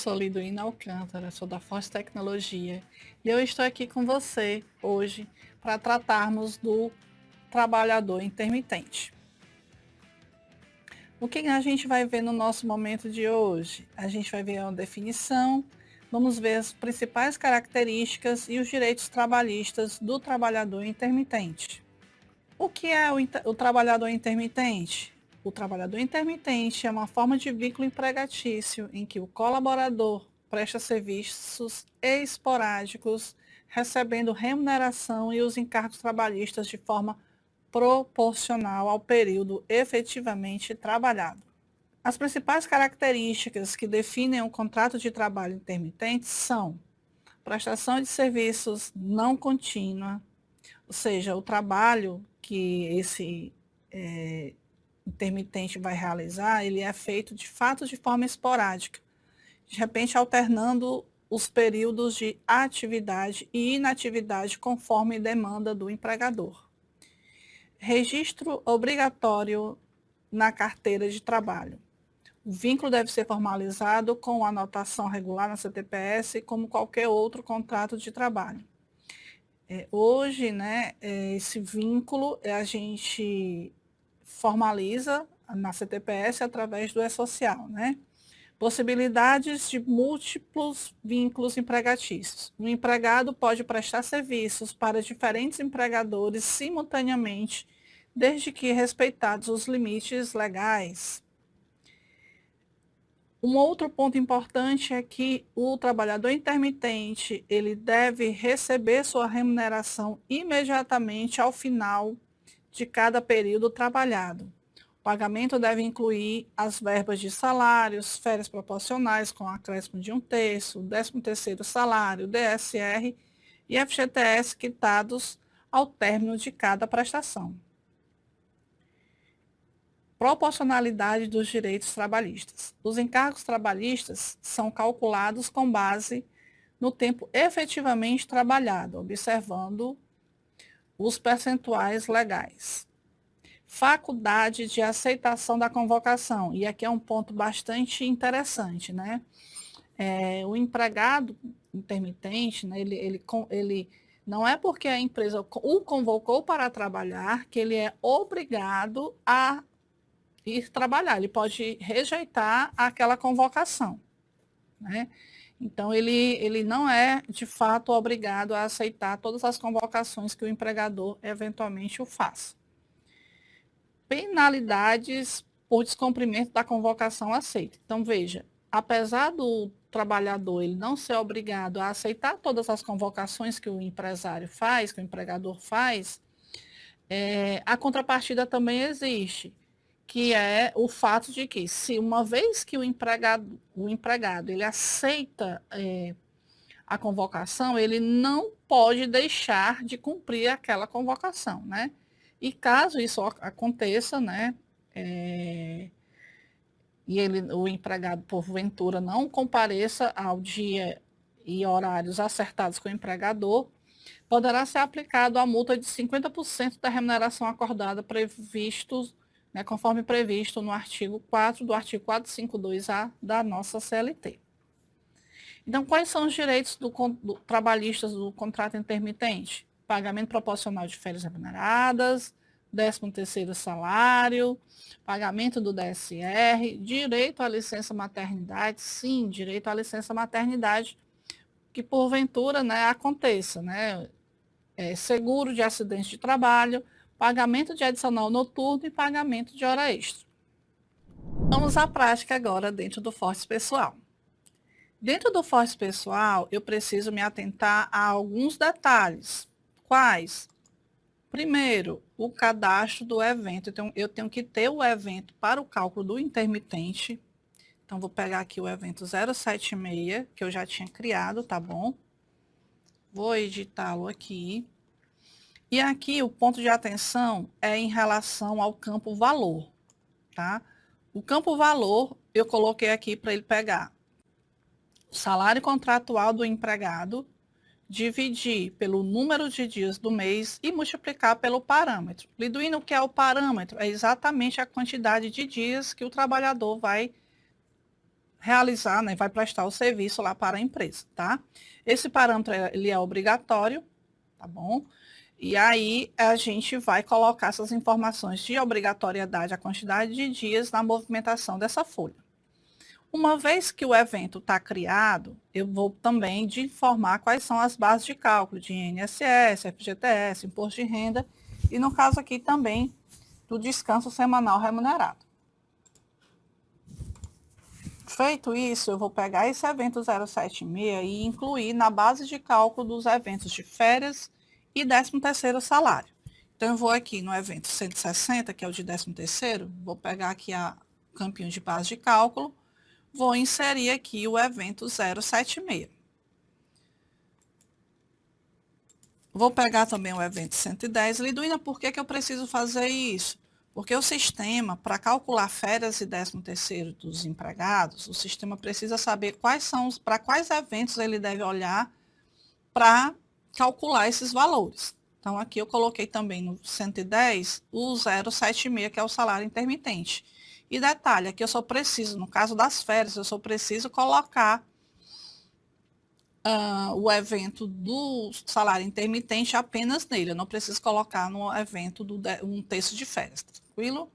sou Liduína Alcântara, sou da Forte Tecnologia e eu estou aqui com você hoje para tratarmos do trabalhador intermitente. O que a gente vai ver no nosso momento de hoje? A gente vai ver uma definição, vamos ver as principais características e os direitos trabalhistas do trabalhador intermitente. O que é o trabalhador intermitente? O trabalhador intermitente é uma forma de vínculo empregatício em que o colaborador presta serviços esporádicos, recebendo remuneração e os encargos trabalhistas de forma proporcional ao período efetivamente trabalhado. As principais características que definem um contrato de trabalho intermitente são prestação de serviços não contínua, ou seja, o trabalho que esse intermitente vai realizar, ele é feito de fato de forma esporádica, de repente alternando os períodos de atividade e inatividade conforme demanda do empregador. Registro obrigatório na carteira de trabalho. O vínculo deve ser formalizado com anotação regular na CTPS, como qualquer outro contrato de trabalho. Hoje, né, esse vínculo a gente formaliza na CTPS através do E-Social, né? Possibilidades de múltiplos vínculos empregatícios. O empregado pode prestar serviços para diferentes empregadores simultaneamente, desde que respeitados os limites legais. Um outro ponto importante é que o trabalhador intermitente, ele deve receber sua remuneração imediatamente ao final de cada período trabalhado. O pagamento deve incluir as verbas de salários, férias proporcionais com acréscimo de 1/3, 13º salário, DSR e FGTS quitados ao término de cada prestação. Proporcionalidade dos direitos trabalhistas. Os encargos trabalhistas são calculados com base no tempo efetivamente trabalhado, observando os percentuais legais. Faculdade de aceitação da convocação, e aqui é um ponto bastante interessante, né? O empregado intermitente, né, ele não é porque a empresa o convocou para trabalhar que ele é obrigado a ir trabalhar, ele pode rejeitar aquela convocação, né? Então, ele não é, de fato, obrigado a aceitar todas as convocações que o empregador eventualmente o faça. Penalidades por descumprimento da convocação aceita. Então, veja, apesar do trabalhador ele não ser obrigado a aceitar todas as convocações que o empresário faz, que o empregador faz, a contrapartida também existe, que é o fato de que, se uma vez que o empregado ele aceita a convocação, ele não pode deixar de cumprir aquela convocação, né? E caso isso aconteça, né, o empregado, porventura, não compareça ao dia e horários acertados com o empregador, poderá ser aplicado a multa de 50% da remuneração acordada né, conforme previsto no artigo 4 do artigo 452A da nossa CLT. Então, quais são os direitos trabalhistas do contrato intermitente? Pagamento proporcional de férias remuneradas, 13º salário, pagamento do DSR, direito à licença maternidade, sim, direito à licença maternidade, que porventura, né, aconteça, né? Seguro de acidente de trabalho, pagamento de adicional noturno e pagamento de hora extra. Vamos à prática agora dentro do Forte Pessoal. Dentro do Forte Pessoal, eu preciso me atentar a alguns detalhes. Quais? Primeiro, o cadastro do evento. Então, eu tenho que ter o evento para o cálculo do intermitente. Então, vou pegar aqui o evento 076, que eu já tinha criado, tá bom? Vou editá-lo aqui. E aqui o ponto de atenção é em relação ao campo valor, tá? O campo valor eu coloquei aqui para ele pegar o salário contratual do empregado, dividir pelo número de dias do mês e multiplicar pelo parâmetro. Liduína, o que é o parâmetro? É exatamente a quantidade de dias que o trabalhador vai realizar, né, vai prestar o serviço lá para a empresa, tá? Esse parâmetro, ele é obrigatório, tá bom? E aí a gente vai colocar essas informações de obrigatoriedade, a quantidade de dias na movimentação dessa folha. Uma vez que o evento está criado, eu vou também de informar quais são as bases de cálculo de INSS, FGTS, Imposto de Renda e, no caso aqui, também do descanso semanal remunerado. Feito isso, eu vou pegar esse evento 076 e incluir na base de cálculo dos eventos de férias e 13º salário. Então, eu vou aqui no evento 160, que é o de 13º, vou pegar aqui o campinho de base de cálculo, vou inserir aqui o evento 076. Vou pegar também o evento 110. Liduína, por que eu preciso fazer isso? Porque o sistema, para calcular férias e 13º dos empregados, o sistema precisa saber para quais eventos ele deve olhar para calcular esses valores. Então, aqui eu coloquei também no 110 o 076, que é o salário intermitente. E detalhe, aqui eu só preciso, no caso das férias, eu só preciso colocar o evento do salário intermitente apenas nele. Eu não preciso colocar no evento um terço de férias, tranquilo?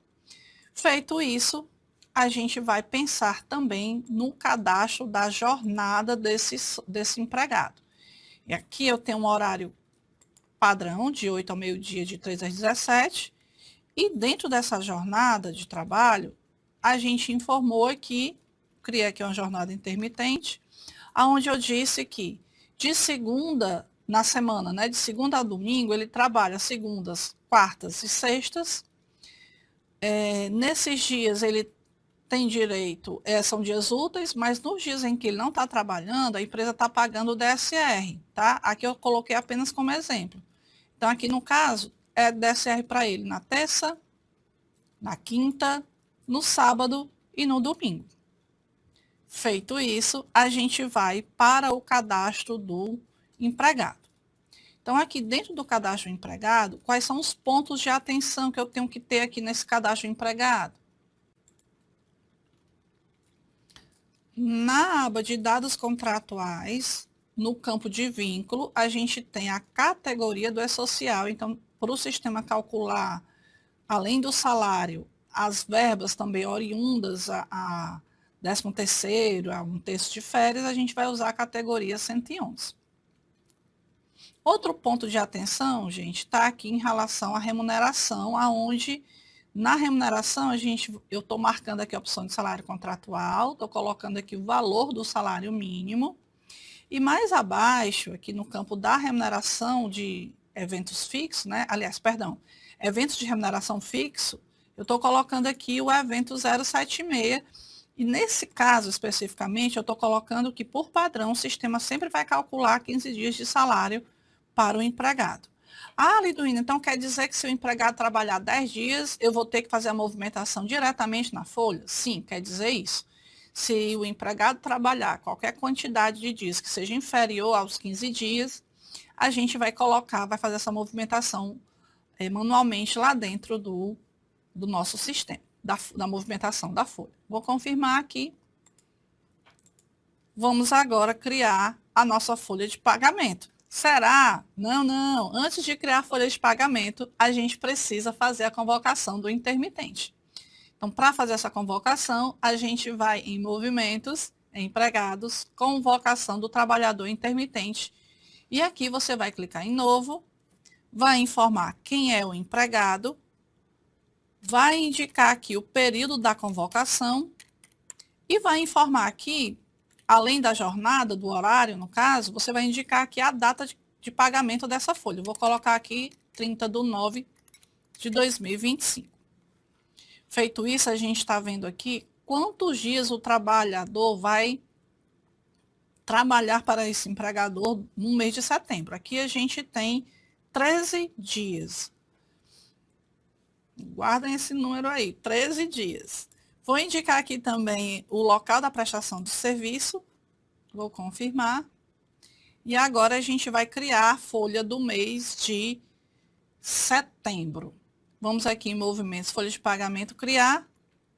Feito isso, a gente vai pensar também no cadastro da jornada desse empregado. E aqui eu tenho um horário padrão, de 8 ao meio-dia, de 3 às 17. E dentro dessa jornada de trabalho, a gente informou que, criei aqui uma jornada intermitente, onde eu disse que de segunda, na semana, né, de segunda a domingo, ele trabalha segundas, quartas e sextas. Nesses dias ele tem direito, são dias úteis, mas nos dias em que ele não está trabalhando, a empresa está pagando o DSR, tá? Aqui eu coloquei apenas como exemplo. Então, aqui no caso, é DSR para ele na terça, na quinta, no sábado e no domingo. Feito isso, a gente vai para o cadastro do empregado. Então, aqui dentro do cadastro do empregado, quais são os pontos de atenção que eu tenho que ter aqui nesse cadastro do empregado? Na aba de dados contratuais, no campo de vínculo, a gente tem a categoria do E-Social. Então, para o sistema calcular, além do salário, as verbas também oriundas a 13º, a um terço de férias, a gente vai usar a categoria 111. Outro ponto de atenção, gente, está aqui em relação à remuneração, aonde na remuneração eu estou marcando aqui a opção de salário contratual, estou colocando aqui o valor do salário mínimo, e mais abaixo, aqui no campo da remuneração de eventos fixos, né? Aliás, perdão, eventos de remuneração fixo, eu estou colocando aqui o evento 076, e nesse caso especificamente, eu estou colocando que, por padrão, o sistema sempre vai calcular 15 dias de salário para o empregado. Ah, Liduína, então quer dizer que se o empregado trabalhar 10 dias, eu vou ter que fazer a movimentação diretamente na folha? Sim, quer dizer isso. Se o empregado trabalhar qualquer quantidade de dias que seja inferior aos 15 dias, a gente vai fazer essa movimentação manualmente lá dentro do nosso sistema, da movimentação da folha. Vou confirmar aqui. Vamos agora criar a nossa folha de pagamento. Será? Não, não. Antes de criar a folha de pagamento, a gente precisa fazer a convocação do intermitente. Então, para fazer essa convocação, a gente vai em movimentos, empregados, convocação do trabalhador intermitente. E aqui você vai clicar em novo, vai informar quem é o empregado, vai indicar aqui o período da convocação e vai informar aqui, além da jornada, do horário, no caso, você vai indicar aqui a data de pagamento dessa folha. Eu vou colocar aqui 30/9/2025. Feito isso, a gente está vendo aqui quantos dias o trabalhador vai trabalhar para esse empregador no mês de setembro. Aqui a gente tem 13 dias. Guardem esse número aí, 13 dias. Vou indicar aqui também o local da prestação do serviço. Vou confirmar. E agora a gente vai criar a folha do mês de setembro. Vamos aqui em movimentos, folha de pagamento, criar,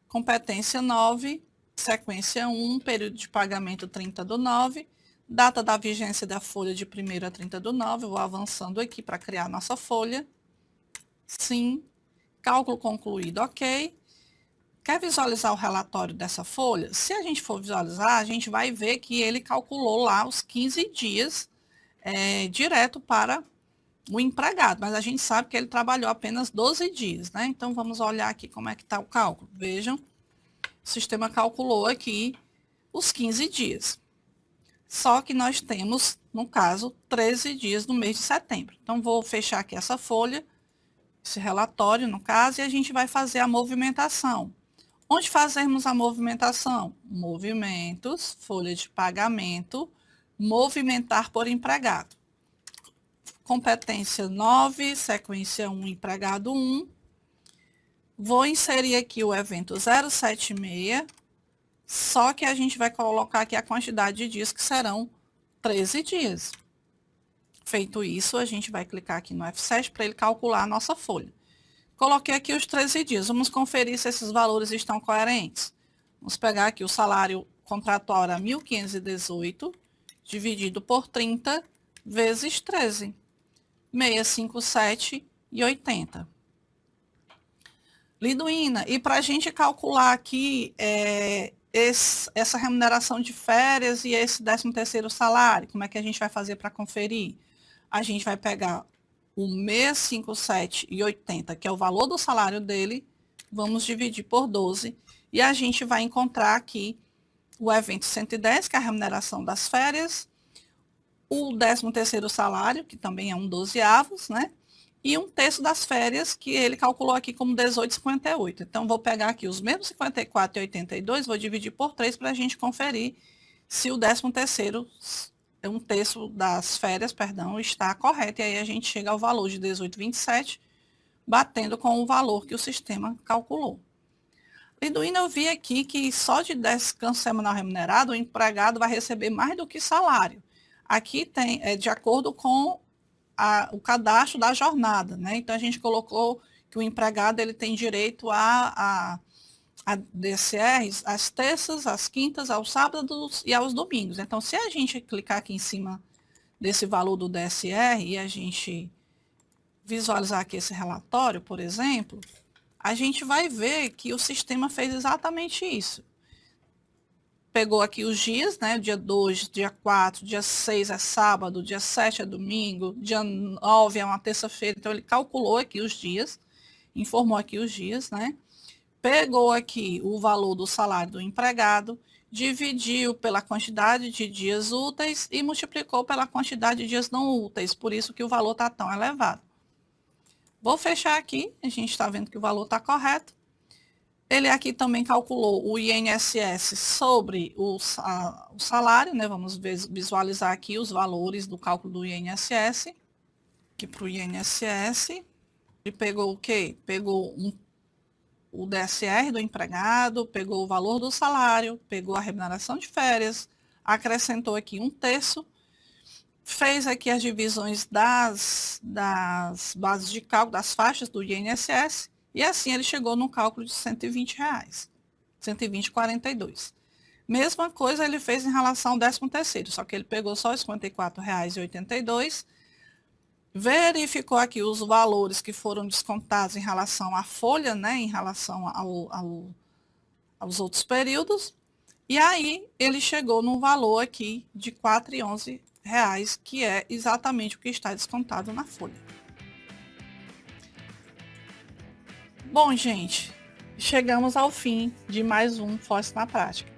competência 9, sequência 1, período de pagamento 30/9, data da vigência da folha de 1º a 30/9, vou avançando aqui para criar a nossa folha. Sim, cálculo concluído, ok. Quer visualizar o relatório dessa folha? Se a gente for visualizar, a gente vai ver que ele calculou lá os 15 dias direto para o empregado, mas a gente sabe que ele trabalhou apenas 12 dias, né? Então, vamos olhar aqui como é que está o cálculo. Vejam, o sistema calculou aqui os 15 dias. Só que nós temos, no caso, 13 dias no mês de setembro. Então, vou fechar aqui essa folha, esse relatório, no caso, e a gente vai fazer a movimentação. Onde fazemos a movimentação? Movimentos, folha de pagamento, movimentar por empregado. Competência 9, sequência 1, empregado 1. Vou inserir aqui o evento 076, só que a gente vai colocar aqui a quantidade de dias, que serão 13 dias. Feito isso, a gente vai clicar aqui no F7 para ele calcular a nossa folha. Coloquei aqui os 13 dias. Vamos conferir se esses valores estão coerentes. Vamos pegar aqui o salário contratual era 1.518, dividido por 30, vezes 13. 657,80. Liduína, e para a gente calcular aqui essa remuneração de férias e esse 13º salário, como é que a gente vai fazer para conferir? A gente vai pegar o 657,80, que é o valor do salário dele, vamos dividir por 12, e a gente vai encontrar aqui o evento 110, que é a remuneração das férias, o 13º salário, que também é um 12avos, né? E 1/3 das férias, que ele calculou aqui como 18,58. Então, vou pegar aqui os mesmos 54,82, vou dividir por 3 para a gente conferir se o 13º, 1/3 das férias, perdão, está correto. E aí a gente chega ao valor de 18,27, batendo com o valor que o sistema calculou. Liduína, eu vi aqui que só de descanso semanal remunerado, o empregado vai receber mais do que salário. Aqui tem, de acordo com o cadastro da jornada, né? Então, a gente colocou que o empregado ele tem direito a DSRs às terças, às quintas, aos sábados e aos domingos. Então, se a gente clicar aqui em cima desse valor do DSR e a gente visualizar aqui esse relatório, por exemplo, a gente vai ver que o sistema fez exatamente isso. Pegou aqui os dias, né? Dia 2, dia 4, dia 6 é sábado, dia 7 é domingo, dia 9 é uma terça-feira. Então, ele calculou aqui os dias, informou aqui os dias, né? Pegou aqui o valor do salário do empregado, dividiu pela quantidade de dias úteis e multiplicou pela quantidade de dias não úteis. Por isso que o valor está tão elevado. Vou fechar aqui, a gente está vendo que o valor está correto. Ele aqui também calculou o INSS sobre o salário, né? Vamos visualizar aqui os valores do cálculo do INSS. Aqui para o INSS, ele pegou o quê? Pegou o DSR do empregado, pegou o valor do salário, pegou a remuneração de férias, acrescentou aqui 1/3, fez aqui as divisões das bases de cálculo, das faixas do INSS, e assim ele chegou no cálculo de R$120, 120,42. Mesma coisa ele fez em relação ao 13º, só que ele pegou só os R$54,82, verificou aqui os valores que foram descontados em relação à folha, né, em relação aos outros períodos, e aí ele chegou num valor aqui de R$4,11, que é exatamente o que está descontado na folha. Bom, gente, chegamos ao fim de mais um Force na Prática.